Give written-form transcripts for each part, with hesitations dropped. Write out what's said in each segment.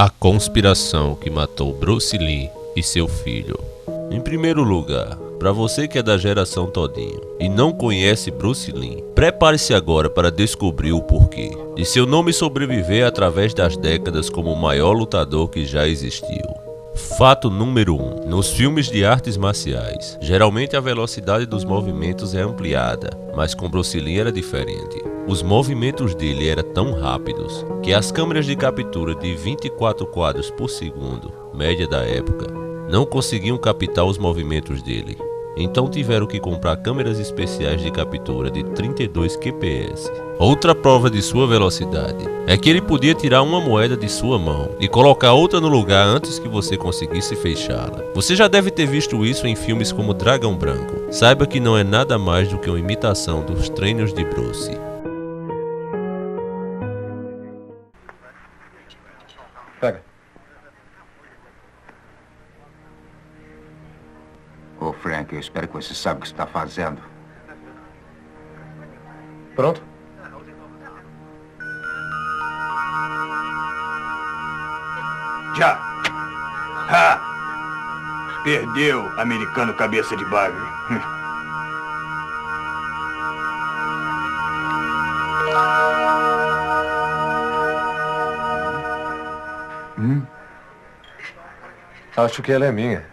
A conspiração que matou Bruce Lee e seu filho. Em primeiro lugar, para você que é da geração todinho e não conhece Bruce Lee, prepare-se agora para descobrir o porquê de seu nome sobreviver através das décadas como o maior lutador que já existiu. Fato número 1. Nos filmes de artes marciais, geralmente a velocidade dos movimentos é ampliada, mas com Bruce Lee era diferente. Os movimentos dele eram tão rápidos que as câmeras de captura de 24 quadros por segundo, média da época, não conseguiam captar os movimentos dele. Então tiveram que comprar câmeras especiais de captura de 32 kps. Outra prova de sua velocidade é que ele podia tirar uma moeda de sua mão e colocar outra no lugar antes que você conseguisse fechá-la. Você já deve ter visto isso em filmes como Dragão Branco. Saiba que não é nada mais do que uma imitação dos treinos de Bruce. Pega. Ô, Frank, eu espero que você saiba o que você está fazendo. Pronto? Já! Ha! Perdeu, americano cabeça de bagre. Acho que ela é minha.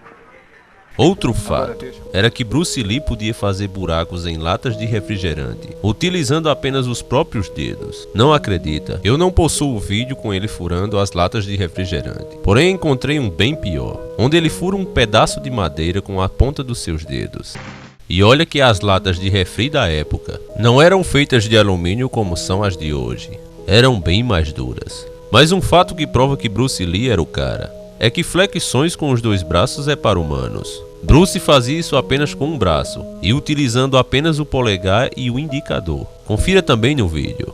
Outro fato era que Bruce Lee podia fazer buracos em latas de refrigerante, utilizando apenas os próprios dedos. Não acredita? Eu não possuo o vídeo com ele furando as latas de refrigerante. Porém encontrei um bem pior, onde ele fura um pedaço de madeira com a ponta dos seus dedos. E olha que as latas de refri da época não eram feitas de alumínio como são as de hoje. Eram bem mais duras. Mas um fato que prova que Bruce Lee era o cara é que flexões com os dois braços é para humanos. Bruce fazia isso apenas com um braço e utilizando apenas o polegar e o indicador. Confira também no vídeo.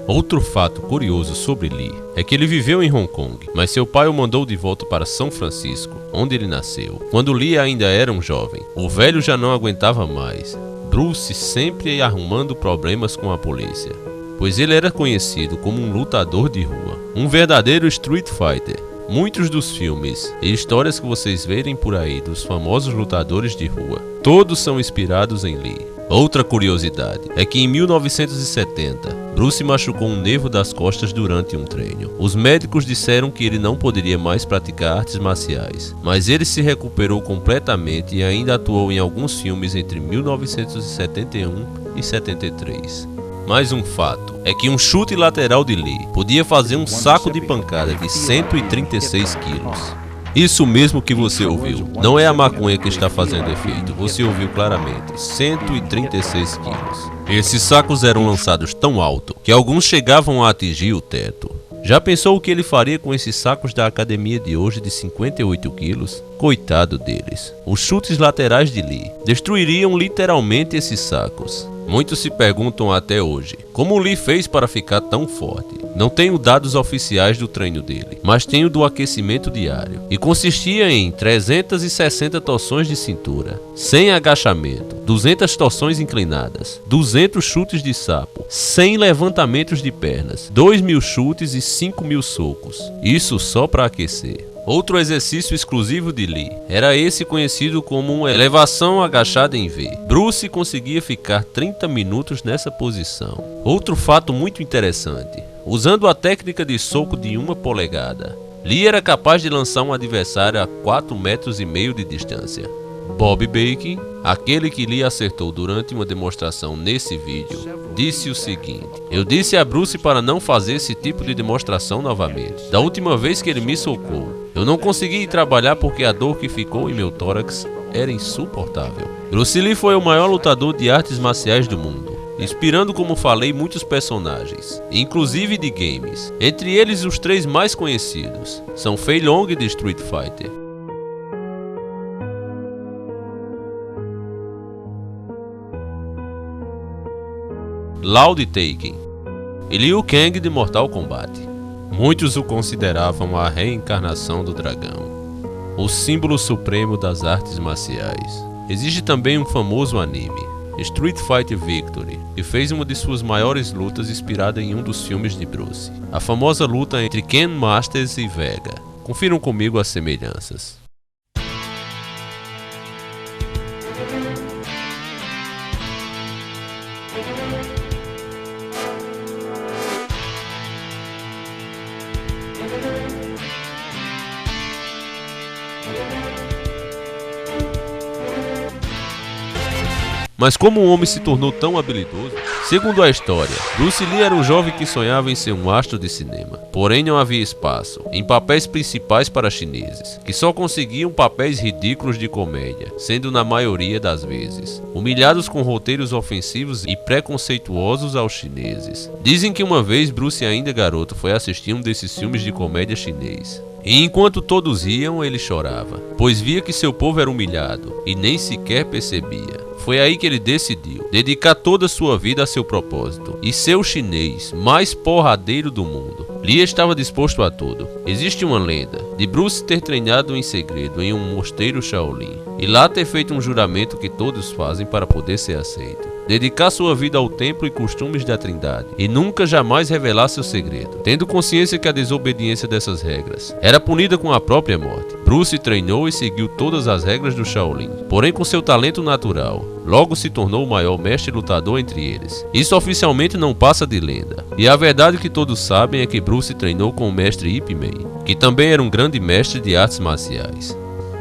Outro fato curioso sobre Lee é que ele viveu em Hong Kong, mas seu pai o mandou de volta para São Francisco, onde ele nasceu. Quando Lee ainda era um jovem, o velho já não aguentava mais. Bruce sempre arrumando problemas com a polícia, pois ele era conhecido como um lutador de rua, um verdadeiro street fighter. Muitos dos filmes e histórias que vocês verem por aí dos famosos lutadores de rua, todos são inspirados em Lee. Outra curiosidade é que em 1970, Bruce machucou um nervo das costas durante um treino. Os médicos disseram que ele não poderia mais praticar artes marciais, mas ele se recuperou completamente e ainda atuou em alguns filmes entre 1971 e 73. Mais um fato é que um chute lateral de Lee podia fazer um saco de pancada de 136 quilos. Isso mesmo que você ouviu, não é a maconha que está fazendo efeito, você ouviu claramente, 136 quilos. Esses sacos eram lançados tão alto que alguns chegavam a atingir o teto. Já pensou o que ele faria com esses sacos da academia de hoje de 58 quilos? Coitado deles. Os chutes laterais de Lee destruiriam literalmente esses sacos. Muitos se perguntam até hoje, como Lee fez para ficar tão forte? Não tenho dados oficiais do treino dele, mas tenho do aquecimento diário, e consistia em 360 torções de cintura, 100 agachamento, 200 torções inclinadas, 200 chutes de sapo, 100 levantamentos de pernas, 2.000 chutes e 5.000 socos. Isso só para aquecer. Outro exercício exclusivo de Lee era esse conhecido como uma elevação agachada em V. Bruce conseguia ficar 30 minutos nessa posição. Outro fato muito interessante, usando a técnica de soco de 1 polegada, Lee era capaz de lançar um adversário a 4,5 metros de distância. Bob Bacon, aquele que Lee acertou durante uma demonstração nesse vídeo, disse o seguinte: eu disse a Bruce para não fazer esse tipo de demonstração novamente. Da última vez que ele me socou, eu não consegui ir trabalhar porque a dor que ficou em meu tórax era insuportável. Bruce Lee foi o maior lutador de artes marciais do mundo, inspirando, como falei, muitos personagens, inclusive de games. Entre eles, os 3 mais conhecidos são Fei Long de Street Fighter, Lau de Taken e Liu Kang de Mortal Kombat. Muitos o consideravam a reencarnação do dragão, o símbolo supremo das artes marciais. Existe também um famoso anime, Street Fighter Victory, e fez uma de suas maiores lutas inspirada em um dos filmes de Bruce, a famosa luta entre Ken Masters e Vega. Confiram comigo as semelhanças. Mas como o homem se tornou tão habilidoso? Segundo a história, Bruce Lee era um jovem que sonhava em ser um astro de cinema. Porém não havia espaço em papéis principais para chineses, que só conseguiam papéis ridículos de comédia, sendo na maioria das vezes humilhados com roteiros ofensivos e preconceituosos aos chineses. Dizem que uma vez Bruce, ainda garoto, foi assistir um desses filmes de comédia chinês. E enquanto todos riam, ele chorava, pois via que seu povo era humilhado e nem sequer percebia. Foi aí que ele decidiu dedicar toda a sua vida a seu propósito e ser o chinês mais porradeiro do mundo. Lee estava disposto a tudo. Existe uma lenda de Bruce ter treinado em segredo em um mosteiro Shaolin e lá ter feito um juramento que todos fazem para poder ser aceito. Dedicar sua vida ao templo e costumes da Trindade e nunca jamais revelar seu segredo, tendo consciência que a desobediência dessas regras era punida com a própria morte. Bruce treinou e seguiu todas as regras do Shaolin, porém com seu talento natural, logo se tornou o maior mestre lutador entre eles. Isso oficialmente não passa de lenda, e a verdade que todos sabem é que Bruce treinou com o mestre Ip Man, que também era um grande mestre de artes marciais.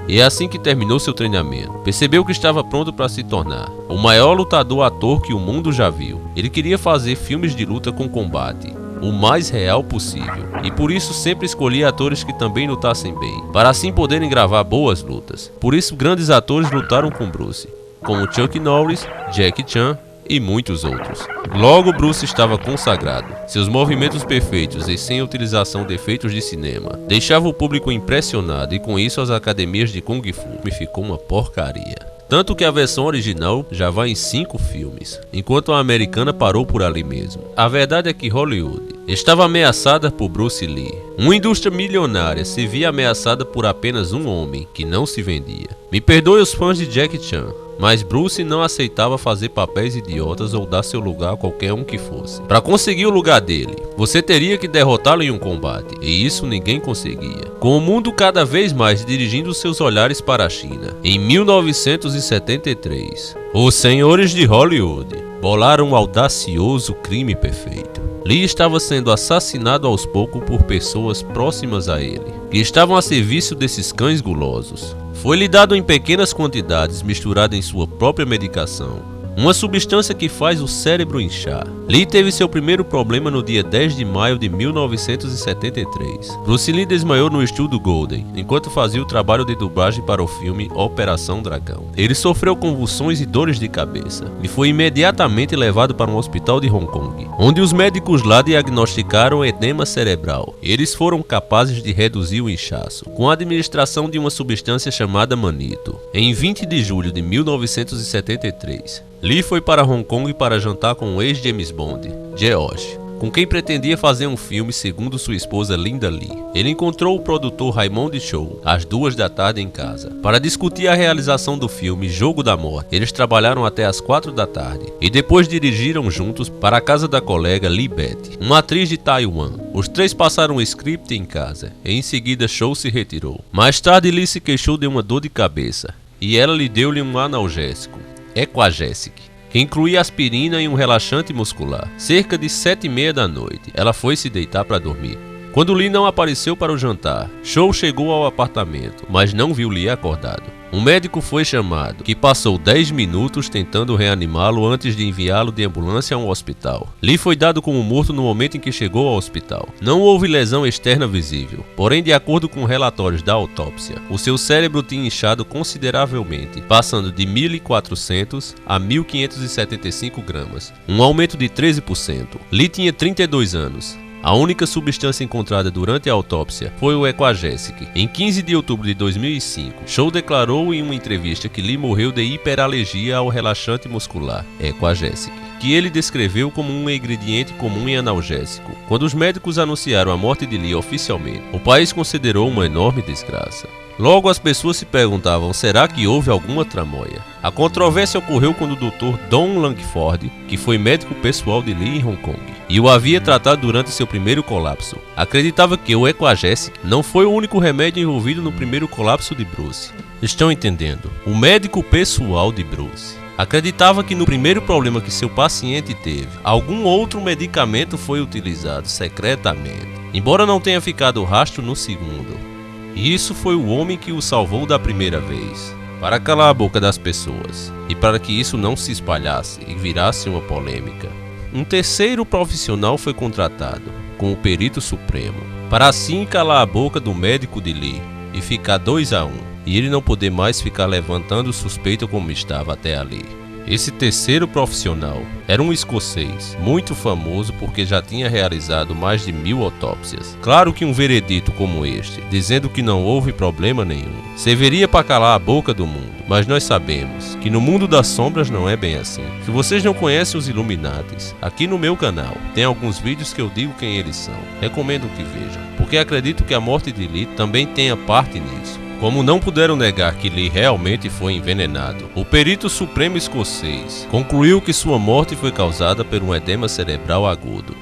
E é assim que terminou seu treinamento. Percebeu que estava pronto para se tornar o maior lutador ator que o mundo já viu. Ele queria fazer filmes de luta com combate, o mais real possível, e por isso sempre escolhia atores que também lutassem bem, para assim poderem gravar boas lutas. Por isso grandes atores lutaram com Bruce, como Chuck Norris, Jackie Chan e muitos outros. Logo Bruce estava consagrado. Seus movimentos perfeitos e sem utilização de efeitos de cinema deixavam o público impressionado, e com isso as academias de Kung Fu ficou uma porcaria. Tanto que a versão original já vai em 5 filmes, enquanto a americana parou por ali mesmo. A verdade é que Hollywood estava ameaçada por Bruce Lee. Uma indústria milionária se via ameaçada por apenas um homem que não se vendia. Me perdoe os fãs de Jackie Chan, mas Bruce não aceitava fazer papéis idiotas ou dar seu lugar a qualquer um que fosse. Para conseguir o lugar dele, você teria que derrotá-lo em um combate, e isso ninguém conseguia. Com o mundo cada vez mais dirigindo seus olhares para a China, em 1973, os senhores de Hollywood bolaram um audacioso crime perfeito. Lee estava sendo assassinado aos poucos por pessoas próximas a ele, que estavam a serviço desses cães gulosos. Foi-lhe dado em pequenas quantidades, misturado em sua própria medicação, uma substância que faz o cérebro inchar. Lee teve seu primeiro problema no dia 10 de maio de 1973. Bruce Lee desmaiou no estúdio Golden, enquanto fazia o trabalho de dublagem para o filme Operação Dragão. Ele sofreu convulsões e dores de cabeça, e foi imediatamente levado para um hospital de Hong Kong, onde os médicos lá diagnosticaram edema cerebral. Eles foram capazes de reduzir o inchaço, com a administração de uma substância chamada manito. Em 20 de julho de 1973, Lee foi para Hong Kong para jantar com o ex-James Bond, George, com quem pretendia fazer um filme segundo sua esposa Linda Lee. Ele encontrou o produtor Raymond Chow às 2 da tarde em casa, para discutir a realização do filme Jogo da Morte. Eles trabalharam até às 4 da tarde, e depois dirigiram juntos para a casa da colega Lee Betty, uma atriz de Taiwan. Os três passaram o script em casa, e em seguida Chow se retirou. Mais tarde Lee se queixou de uma dor de cabeça, e ela lhe deu-lhe um analgésico, Equagesic, que incluía aspirina e um relaxante muscular. Cerca de 7h30 da noite, ela foi se deitar para dormir. Quando Lee não apareceu para o jantar, Chow chegou ao apartamento, mas não viu Lee acordado. Um médico foi chamado, que passou 10 minutos tentando reanimá-lo antes de enviá-lo de ambulância a um hospital. Lee foi dado como morto no momento em que chegou ao hospital. Não houve lesão externa visível, porém, de acordo com relatórios da autópsia, o seu cérebro tinha inchado consideravelmente, passando de 1.400 a 1.575 gramas, um aumento de 13%. Lee tinha 32 anos. A única substância encontrada durante a autópsia foi o Equagesic. Em 15 de outubro de 2005, Chow declarou em uma entrevista que Lee morreu de hiperalergia ao relaxante muscular, Equagesic, que ele descreveu como um ingrediente comum em analgésico. Quando os médicos anunciaram a morte de Lee oficialmente, o país considerou uma enorme desgraça. Logo as pessoas se perguntavam, será que houve alguma tramóia? A controvérsia ocorreu quando o Dr. Don Langford, que foi médico pessoal de Lee em Hong Kong, e o havia tratado durante seu primeiro colapso, acreditava que o Equagesic não foi o único remédio envolvido no primeiro colapso de Bruce. Estão entendendo? O médico pessoal de Bruce acreditava que no primeiro problema que seu paciente teve, algum outro medicamento foi utilizado secretamente, embora não tenha ficado rastro no segundo. E isso foi o homem que o salvou da primeira vez. Para calar a boca das pessoas, e para que isso não se espalhasse e virasse uma polêmica, um terceiro profissional foi contratado, como perito supremo, para assim calar a boca do médico de Lee e ficar 2-1, e ele não poder mais ficar levantando suspeita como estava até ali. Esse terceiro profissional era um escocês, muito famoso porque já tinha realizado mais de 1000 autópsias. Claro que um veredito como este, dizendo que não houve problema nenhum, serviria para calar a boca do mundo, mas nós sabemos que no mundo das sombras não é bem assim. Se vocês não conhecem os Illuminatis, aqui no meu canal tem alguns vídeos que eu digo quem eles são. Recomendo que vejam, porque acredito que a morte de Lee também tenha parte nisso. Como não puderam negar que Lee realmente foi envenenado, o perito supremo escocês concluiu que sua morte foi causada por um edema cerebral agudo,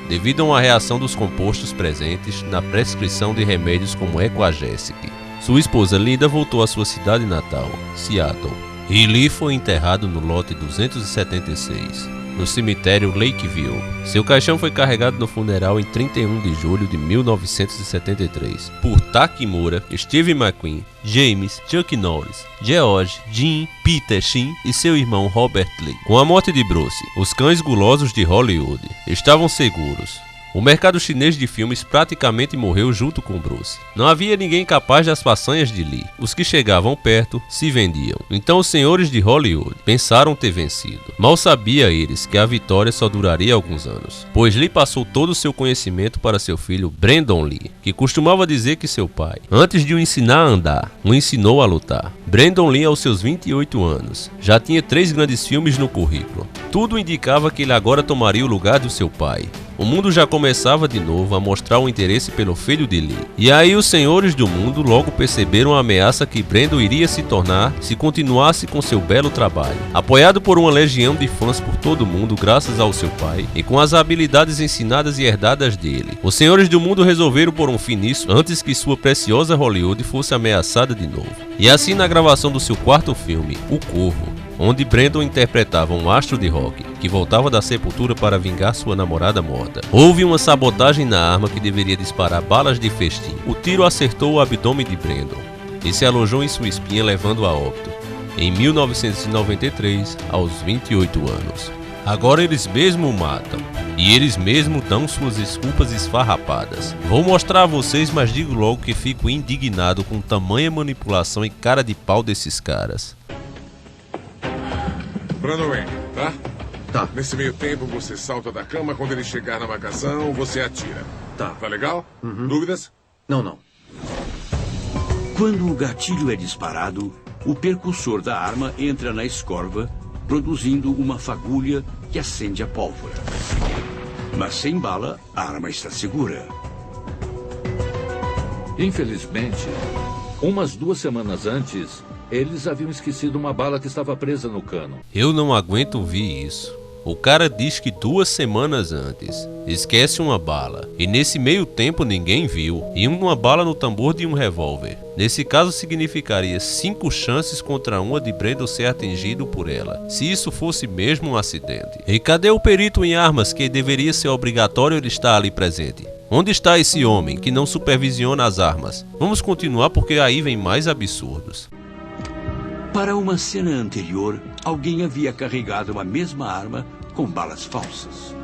devido a uma reação dos compostos presentes na prescrição de remédios como Equagesic. Sua esposa Linda voltou à sua cidade natal, Seattle, e Lee foi enterrado no lote 276. No cemitério Lakeview. Seu caixão foi carregado no funeral em 31 de julho de 1973 por Takimura, Steve McQueen, James, Chuck Norris, George, Jim, Peter Sheen e seu irmão Robert Lee. Com a morte de Bruce, os cães gulosos de Hollywood estavam seguros. O mercado chinês de filmes praticamente morreu junto com Bruce. Não havia ninguém capaz das façanhas de Lee. Os que chegavam perto se vendiam. Então os senhores de Hollywood pensaram ter vencido. Mal sabia eles que a vitória só duraria alguns anos, pois Lee passou todo o seu conhecimento para seu filho Brandon Lee, que costumava dizer que seu pai, antes de o ensinar a andar, o ensinou a lutar. Brandon Lee, aos seus 28 anos, já tinha 3 grandes filmes no currículo. Tudo indicava que ele agora tomaria o lugar do seu pai. O mundo já começava de novo a mostrar um interesse pelo filho de Lee. E aí os senhores do mundo logo perceberam a ameaça que Brandon iria se tornar se continuasse com seu belo trabalho. Apoiado por uma legião de fãs por todo o mundo graças ao seu pai e com as habilidades ensinadas e herdadas dele, os senhores do mundo resolveram pôr um fim nisso antes que sua preciosa Hollywood fosse ameaçada de novo. E assim, na gravação do seu quarto filme, O Corvo, onde Brandon interpretava um astro de rock que voltava da sepultura para vingar sua namorada morta, houve uma sabotagem na arma que deveria disparar balas de festim. O tiro acertou o abdômen de Brandon e se alojou em sua espinha, levando-o a óbito em 1993, aos 28 anos. Agora eles mesmo o matam e eles mesmo dão suas desculpas esfarrapadas. Vou mostrar a vocês, mas digo logo que fico indignado com tamanha manipulação e cara de pau desses caras. Brandon Wayne, tá? Tá. Nesse meio tempo, você salta da cama. Quando ele chegar na marcação, você atira. Tá. Tá legal? Uhum. Dúvidas? Não. Quando o gatilho é disparado, o percussor da arma entra na escorva, produzindo uma fagulha que acende a pólvora. Mas sem bala, a arma está segura. Infelizmente, umas 2 semanas antes, eles haviam esquecido uma bala que estava presa no cano. Eu não aguento ouvir isso. O cara diz que 2 semanas antes esquece uma bala, e nesse meio tempo ninguém viu, e uma bala no tambor de um revólver. Nesse caso significaria 5 chances contra uma de Brandon ser atingido por ela, se isso fosse mesmo um acidente. E cadê o perito em armas que deveria ser obrigatório ele estar ali presente? Onde está esse homem que não supervisiona as armas? Vamos continuar porque aí vem mais absurdos. Para uma cena anterior, alguém havia carregado a mesma arma com balas falsas.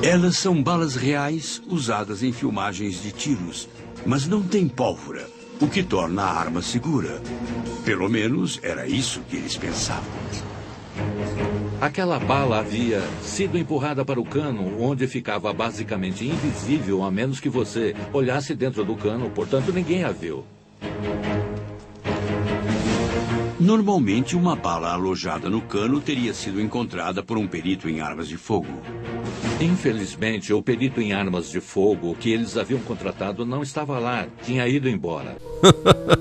Elas são balas reais usadas em filmagens de tiros, mas não têm pólvora, o que torna a arma segura. Pelo menos era isso que eles pensavam. Aquela bala havia sido empurrada para o cano, onde ficava basicamente invisível a menos que você olhasse dentro do cano, portanto ninguém a viu. Normalmente, uma bala alojada no cano teria sido encontrada por um perito em armas de fogo. Infelizmente, o perito em armas de fogo que eles haviam contratado não estava lá, tinha ido embora.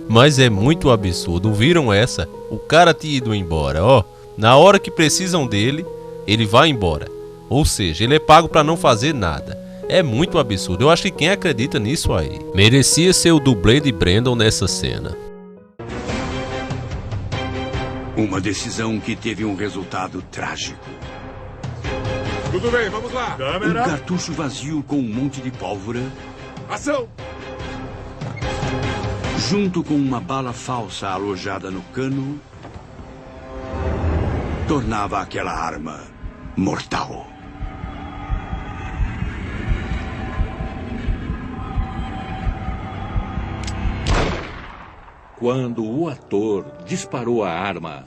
Mas é muito absurdo, viram essa? O cara tinha ido embora, ó. Na hora que precisam dele, ele vai embora. Ou seja, ele é pago pra não fazer nada. É muito absurdo, eu acho que quem acredita nisso aí merecia ser o dublê de Brandon nessa cena. Uma decisão que teve um resultado trágico. Tudo bem, vamos lá. Um cartucho vazio com um monte de pólvora, Ação! junto com uma bala falsa alojada no cano, tornava aquela arma mortal. Quando o ator disparou a arma,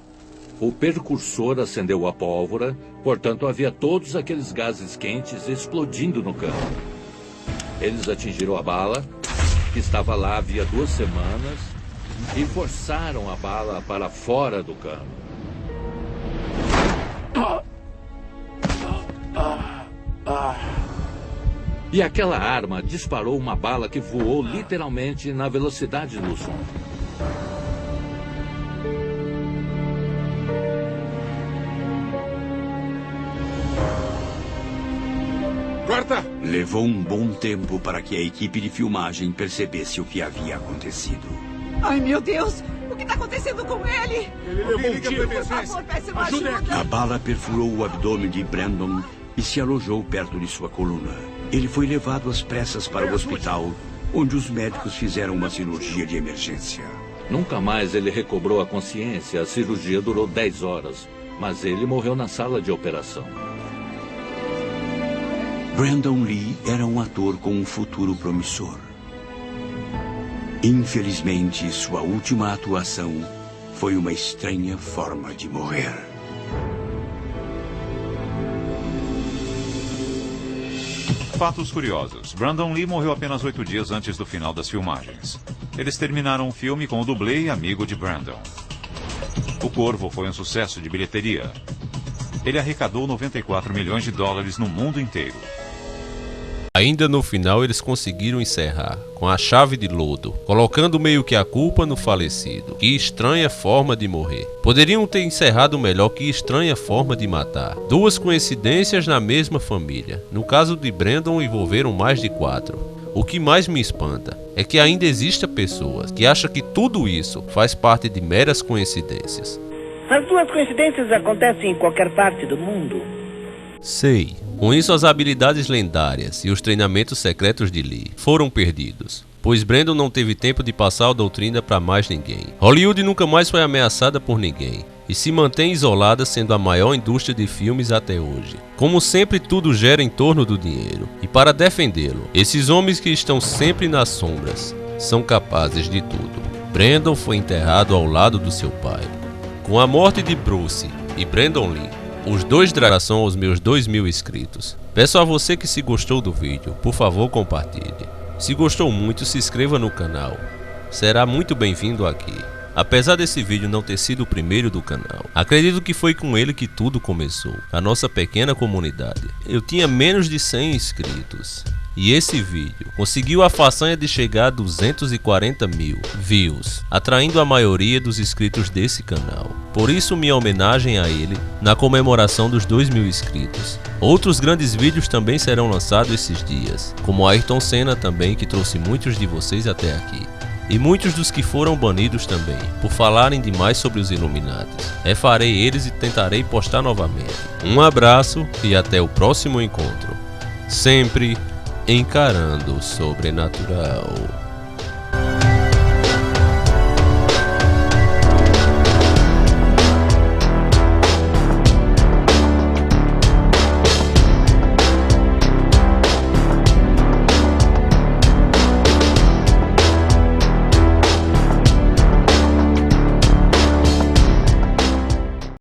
o percursor acendeu a pólvora, portanto havia todos aqueles gases quentes explodindo no cano. Eles atingiram a bala, que estava lá havia 2 semanas, e forçaram a bala para fora do cano. E aquela arma disparou uma bala que voou literalmente na velocidade do som. Corta! Levou um bom tempo para que a equipe de filmagem percebesse o que havia acontecido. Ai, meu Deus! O que está acontecendo com ele? Ele levou um tiro. Por favor, peça uma ajuda. A bala perfurou o abdômen de Brandon e se alojou perto de sua coluna. Ele foi levado às pressas para o hospital, onde os médicos fizeram uma cirurgia de emergência. Nunca mais ele recobrou a consciência. A cirurgia durou 10 horas, mas ele morreu na sala de operação. Brandon Lee era um ator com um futuro promissor. Infelizmente, sua última atuação foi uma estranha forma de morrer. Fatos curiosos. Brandon Lee morreu apenas 8 dias antes do final das filmagens. Eles terminaram o filme com o dublê e amigo de Brandon. O Corvo foi um sucesso de bilheteria. Ele arrecadou 94 milhões de dólares no mundo inteiro. Ainda no final eles conseguiram encerrar com a chave de lodo, colocando meio que a culpa no falecido. Que estranha forma de morrer. Poderiam ter encerrado melhor. Que estranha forma de matar. 2 coincidências na mesma família. No caso de Brandon envolveram mais de 4. O que mais me espanta é que ainda existem pessoas que acham que tudo isso faz parte de meras coincidências. As 2 coincidências acontecem em qualquer parte do mundo. Sei. Com isso, as habilidades lendárias e os treinamentos secretos de Lee foram perdidos, pois Brandon não teve tempo de passar a doutrina para mais ninguém. Hollywood nunca mais foi ameaçada por ninguém e se mantém isolada, sendo a maior indústria de filmes até hoje. Como sempre, tudo gira em torno do dinheiro, e para defendê-lo, esses homens que estão sempre nas sombras são capazes de tudo. Brandon foi enterrado ao lado do seu pai. Com a morte de Bruce e Brandon Lee, os 2 darão aos meus 2.000 inscritos. Peço a você que, se gostou do vídeo, por favor compartilhe. Se gostou muito, se inscreva no canal. Será muito bem-vindo aqui. Apesar desse vídeo não ter sido o primeiro do canal, acredito que foi com ele que tudo começou. A nossa pequena comunidade. Eu tinha menos de 100 inscritos. E esse vídeo conseguiu a façanha de chegar a 240 mil views, atraindo a maioria dos inscritos desse canal. Por isso, minha homenagem a ele na comemoração dos 2.000 inscritos. Outros grandes vídeos também serão lançados esses dias, como Ayrton Senna também, que trouxe muitos de vocês até aqui. E muitos dos que foram banidos também, por falarem demais sobre os Illuminati. Refarei eles e tentarei postar novamente. Um abraço e até o próximo encontro. Sempre encarando o sobrenatural.